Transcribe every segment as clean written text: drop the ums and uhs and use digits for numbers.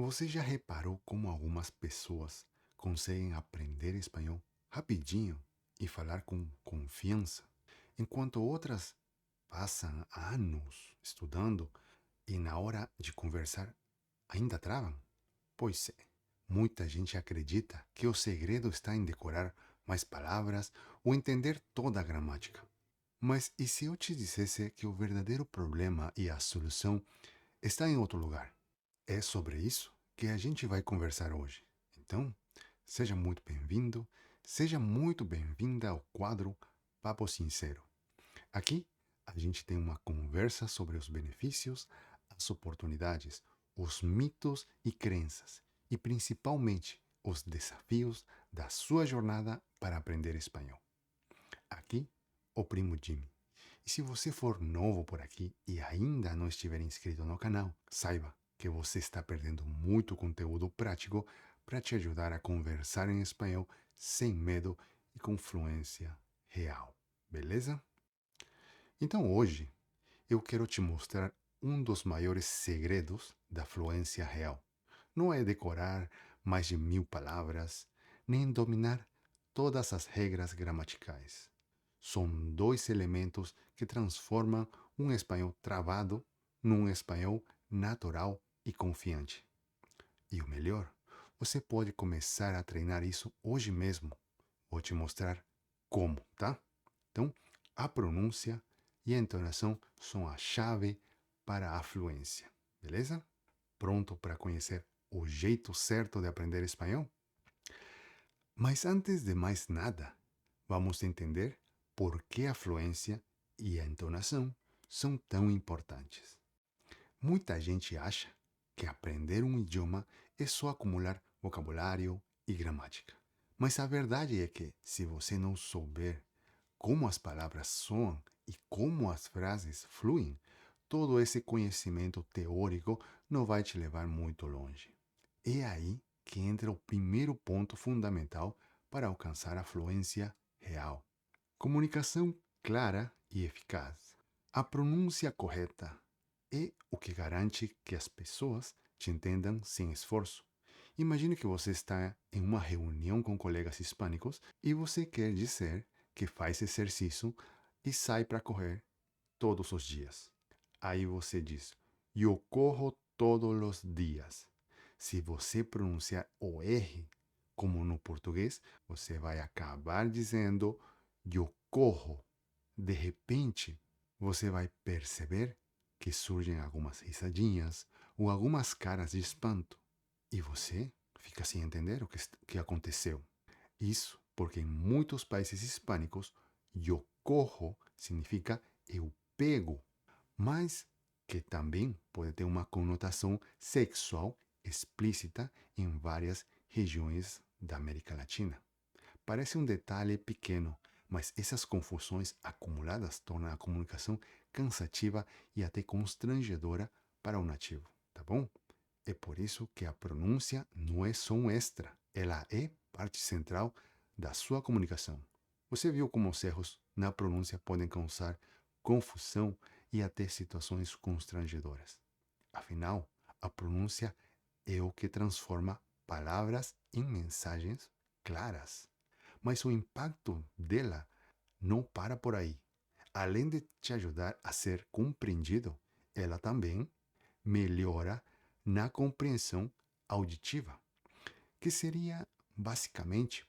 Você já reparou como algumas pessoas conseguem aprender espanhol rapidinho e falar com confiança, enquanto outras passam anos estudando e na hora de conversar ainda travam? Pois é, muita gente acredita que o segredo está em decorar mais palavras ou entender toda a gramática. Mas e se eu te dissesse que o verdadeiro problema e a solução está em outro lugar? É sobre isso que a gente vai conversar hoje. Então, seja muito bem-vindo, seja muito bem-vinda ao quadro Papo Sincero. Aqui, a gente tem uma conversa sobre os benefícios, as oportunidades, os mitos e crenças, e principalmente os desafios da sua jornada para aprender espanhol. Aqui, o primo Jimmy. E se você for novo por aqui e ainda não estiver inscrito no canal, saiba que você está perdendo muito conteúdo prático para te ajudar a conversar em espanhol sem medo e com fluência real. Beleza? Então hoje eu quero te mostrar um dos maiores segredos da fluência real. Não é decorar mais de 1000 palavras, nem dominar todas as regras gramaticais. São dois elementos que transformam um espanhol travado num espanhol natural e confiante. E o melhor, você pode começar a treinar isso hoje mesmo. Vou te mostrar como, tá? Então, a pronúncia e a entonação são a chave para a fluência, beleza? Pronto para conhecer o jeito certo de aprender espanhol? Mas antes de mais nada, vamos entender por que a fluência e a entonação são tão importantes. Muita gente acha que aprender um idioma é só acumular vocabulário e gramática. Mas a verdade é que, se você não souber como as palavras soam e como as frases fluem, todo esse conhecimento teórico não vai te levar muito longe. É aí que entra o primeiro ponto fundamental para alcançar a fluência real: comunicação clara e eficaz. A pronúncia correta é o que garante que as pessoas te entendam sem esforço. Imagine que você está em uma reunião com colegas hispânicos e você quer dizer que faz exercício e sai para correr todos os dias. Aí você diz: eu corro todos os dias. Se você pronunciar o R como no português, você vai acabar dizendo eu corro. De repente, você vai perceber que surgem algumas risadinhas ou algumas caras de espanto. E você fica sem entender o que aconteceu. Isso porque em muitos países hispânicos, eu corro significa eu pego, mas que também pode ter uma conotação sexual explícita em várias regiões da América Latina. Parece um detalhe pequeno, mas essas confusões acumuladas tornam a comunicação cansativa e até constrangedora para o nativo, tá bom? É por isso que a pronúncia não é só um extra, ela é parte central da sua comunicação. Você viu como os erros na pronúncia podem causar confusão e até situações constrangedoras. Afinal, a pronúncia é o que transforma palavras em mensagens claras. Mas o impacto dela não para por aí. Além de te ajudar a ser compreendido, ela também melhora na compreensão auditiva, que seria basicamente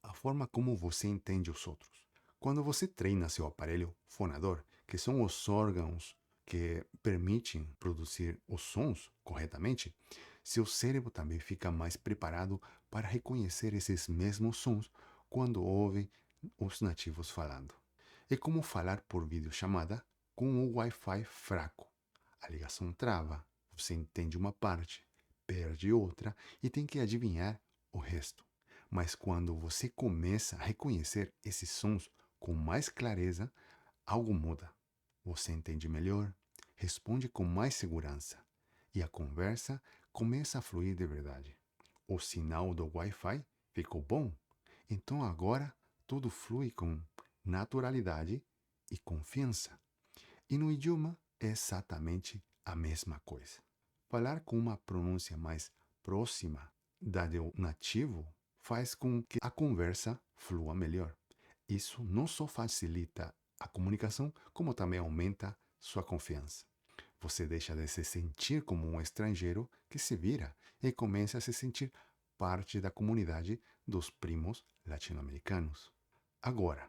a forma como você entende os outros. Quando você treina seu aparelho fonador, que são os órgãos que permitem produzir os sons corretamente, seu cérebro também fica mais preparado para reconhecer esses mesmos sons quando ouve os nativos falando. É como falar por videochamada com o Wi-Fi fraco. A ligação trava, você entende uma parte, perde outra e tem que adivinhar o resto. Mas quando você começa a reconhecer esses sons com mais clareza, algo muda. Você entende melhor, responde com mais segurança e a conversa começa a fluir de verdade. O sinal do Wi-Fi ficou bom, então agora tudo flui com naturalidade e confiança. E no idioma é exatamente a mesma coisa. Falar com uma pronúncia mais próxima da do nativo faz com que a conversa flua melhor. Isso não só facilita a comunicação, como também aumenta sua confiança. Você deixa de se sentir como um estrangeiro que se vira e começa a se sentir parte da comunidade dos primos latino-americanos. Agora,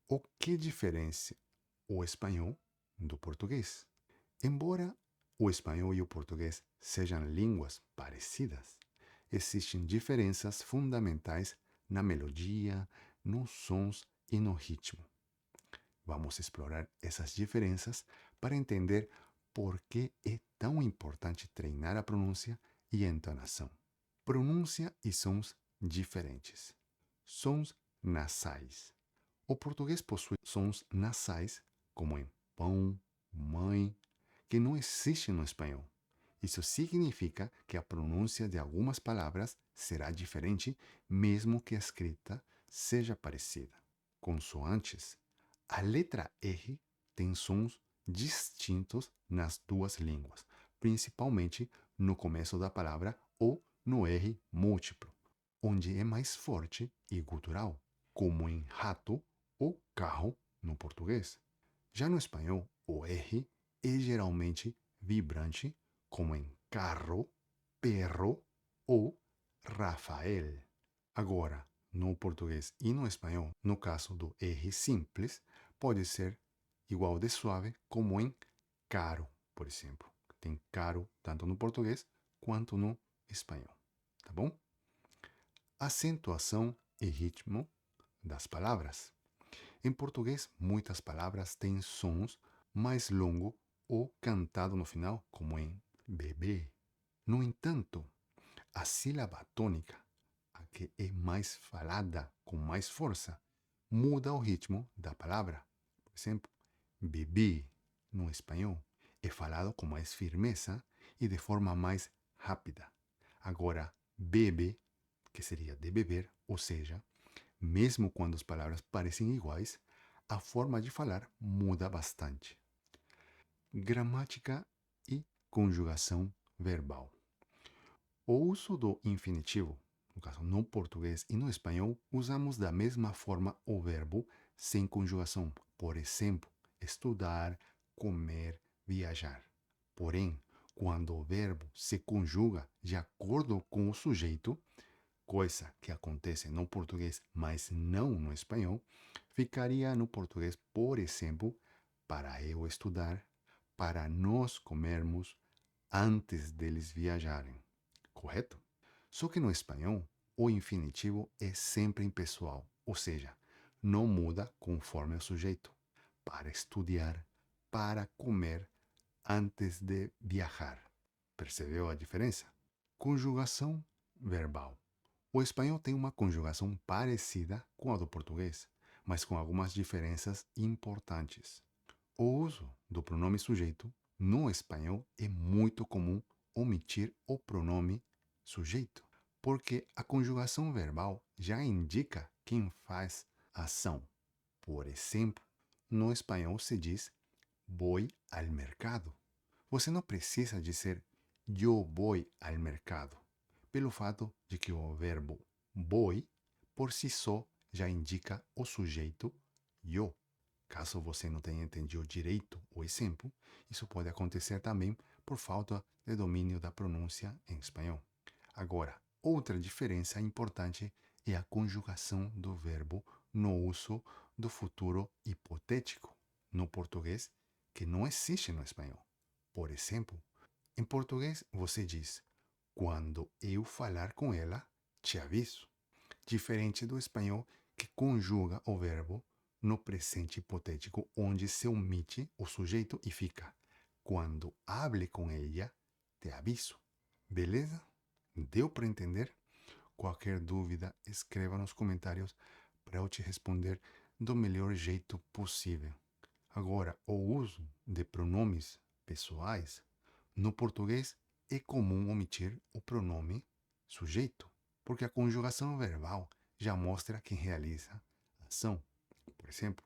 o que diferencia o espanhol do português? Embora o espanhol e o português sejam línguas parecidas, existem diferenças fundamentais na melodia, nos sons e no ritmo. Vamos explorar essas diferenças para entender por que é tão importante treinar a pronúncia e a entonação. Pronúncia e sons diferentes. Sons nasais. O português possui sons nasais, como em pão, mãe, que não existe no espanhol. Isso significa que a pronúncia de algumas palavras será diferente, mesmo que a escrita seja parecida. Consoantes. A letra R tem sons distintos nas duas línguas, principalmente no começo da palavra ou no R múltiplo, onde é mais forte e gutural, como em rato ou carro no português. Já no espanhol, o R é geralmente vibrante, como em carro, perro ou Rafael. Agora, no português e no espanhol, no caso do R simples, pode ser igual de suave como em caro, por exemplo. Tem caro tanto no português quanto no espanhol, tá bom? Acentuação e ritmo das palavras. Em português, muitas palavras têm sons mais longos ou cantado no final, como em bebê. No entanto, a sílaba tônica, a que é mais falada com mais força, muda o ritmo da palavra. Por exemplo, bebê no espanhol é falado com mais firmeza e de forma mais rápida. Agora, bebe, que seria de beber, ou seja, mesmo quando as palavras parecem iguais, a forma de falar muda bastante. Gramática e conjugação verbal. O uso do infinitivo, no caso no português e no espanhol, usamos da mesma forma o verbo sem conjugação. Por exemplo, estudar, comer, viajar. Porém, quando o verbo se conjuga de acordo com o sujeito, coisa que acontece no português, mas não no espanhol, ficaria no português, por exemplo, para eu estudar, para nós comermos, antes deles viajarem. Correto? Só que no espanhol, o infinitivo é sempre impessoal, ou seja, não muda conforme o sujeito. Para estudar, para comer, antes de viajar. Percebeu a diferença? Conjugação verbal. O espanhol tem uma conjugação parecida com a do português, mas com algumas diferenças importantes. O uso do pronome sujeito no espanhol é muito comum omitir o pronome sujeito, porque a conjugação verbal já indica quem faz a ação. Por exemplo, no espanhol se diz voy al mercado. Você não precisa dizer yo voy al mercado, pelo fato de que o verbo voy, por si só, já indica o sujeito yo. Caso você não tenha entendido direito o exemplo, isso pode acontecer também por falta de domínio da pronúncia em espanhol. Agora, outra diferença importante é a conjugação do verbo no uso do futuro hipotético no português, que não existe no espanhol. Por exemplo, em português você diz: quando eu falar com ela, te aviso. Diferente do espanhol, que conjuga o verbo no presente hipotético, onde se omite o sujeito e fica: quando hable com ella, te aviso. Beleza? Deu para entender? Qualquer dúvida, escreva nos comentários para eu te responder do melhor jeito possível. Agora, o uso de pronomes pessoais no português é comum omitir o pronome sujeito, porque a conjugação verbal já mostra quem realiza a ação. Por exemplo,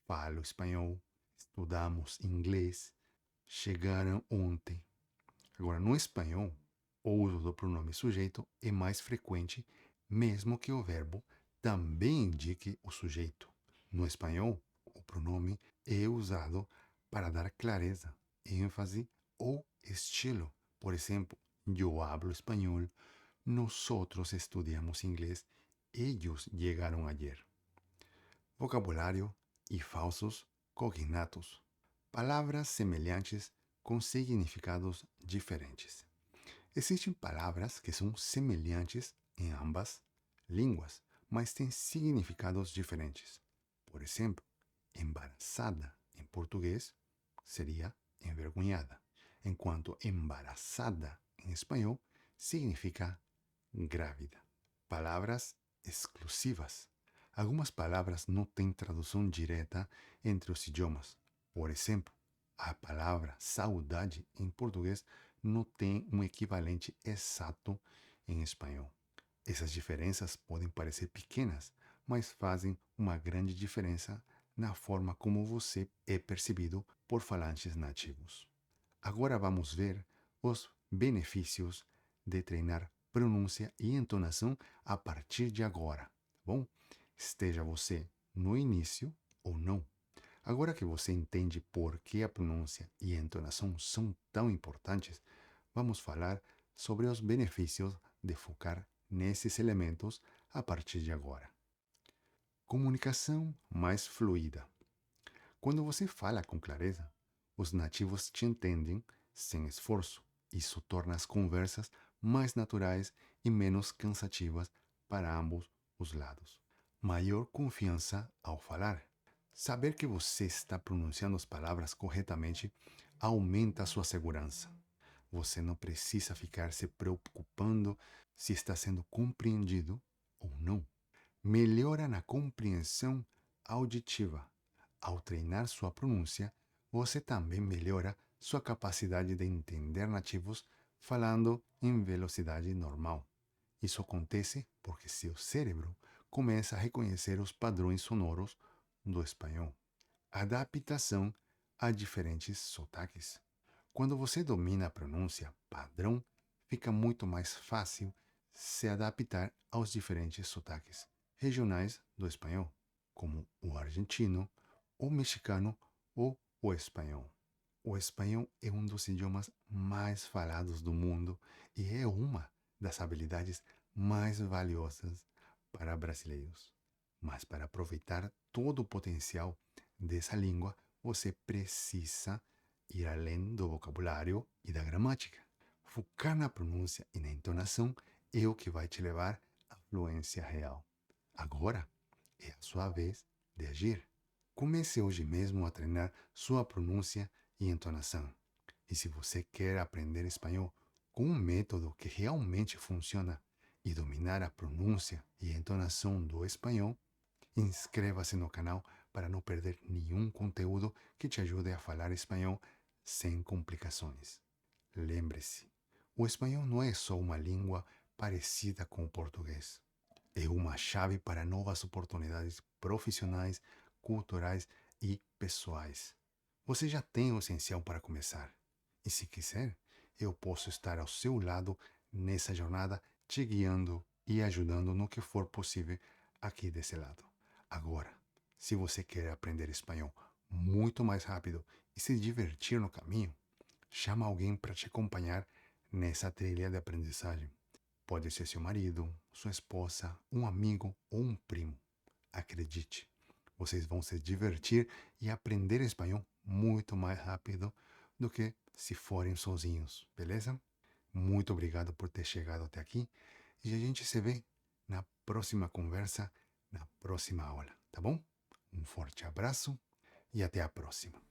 falo espanhol, estudamos inglês, chegaram ontem. Agora, no espanhol, O uso do pronome sujeito é mais frequente, mesmo que o verbo também indique o sujeito. No espanhol, o pronome é usado para dar clareza, ênfase ou estilo. Por exemplo, eu hablo espanhol, nosotros estudiamos inglés, ellos llegaron ayer. Vocabulário e falsos cognatos. Palavras semelhantes com significados diferentes. Existem palavras que são semelhantes em ambas línguas, mas têm significados diferentes. Por exemplo, embaraçada em português seria envergonhada, enquanto embaraçada em espanhol significa grávida. Palavras exclusivas. Algumas palavras não têm tradução direta entre os idiomas. Por exemplo, a palavra saudade em português não tem um equivalente exato em espanhol. Essas diferenças podem parecer pequenas, mas fazem uma grande diferença na forma como você é percebido por falantes nativos. Agora vamos ver os benefícios de treinar pronúncia e entonação a partir de agora, tá bom? Esteja você no início ou não. Agora que você entende por que a pronúncia e a entonação são tão importantes, vamos falar sobre os benefícios de focar nesses elementos a partir de agora. Comunicação mais fluida. Quando você fala com clareza, os nativos te entendem sem esforço. Isso torna as conversas mais naturais e menos cansativas para ambos os lados. Maior confiança ao falar. Saber que você está pronunciando as palavras corretamente aumenta a sua segurança. Você não precisa ficar se preocupando se está sendo compreendido ou não. Melhora na compreensão auditiva. Ao treinar sua pronúncia, você também melhora sua capacidade de entender nativos falando em velocidade normal. Isso acontece porque seu cérebro começa a reconhecer os padrões sonoros do espanhol. Adaptação a diferentes sotaques. Quando você domina a pronúncia padrão, fica muito mais fácil se adaptar aos diferentes sotaques regionais do espanhol, como o argentino, o mexicano ou o espanhol. O espanhol é um dos idiomas mais falados do mundo e é uma das habilidades mais valiosas para brasileiros. Mas para aproveitar todo o potencial dessa língua, você precisa ir além do vocabulário e da gramática. Focar na pronúncia e na entonação é o que vai te levar à fluência real. Agora é a sua vez de agir. Comece hoje mesmo a treinar sua pronúncia e entonação. E se você quer aprender espanhol com um método que realmente funciona e dominar a pronúncia e a entonação do espanhol, inscreva-se no canal para não perder nenhum conteúdo que te ajude a falar espanhol sem complicações. Lembre-se, o espanhol não é só uma língua parecida com o português. É uma chave para novas oportunidades profissionais, culturais e pessoais. Você já tem o essencial para começar. E se quiser, eu posso estar ao seu lado nessa jornada, te guiando e ajudando no que for possível aqui desse lado. Agora, se você quer aprender espanhol muito mais rápido e se divertir no caminho, chama alguém para te acompanhar nessa trilha de aprendizagem. Pode ser seu marido, sua esposa, um amigo ou um primo. Acredite, vocês vão se divertir e aprender espanhol muito mais rápido do que se forem sozinhos, beleza? Muito obrigado por ter chegado até aqui e a gente se vê na próxima conversa, na próxima aula, tá bom? Um forte abraço e até a próxima.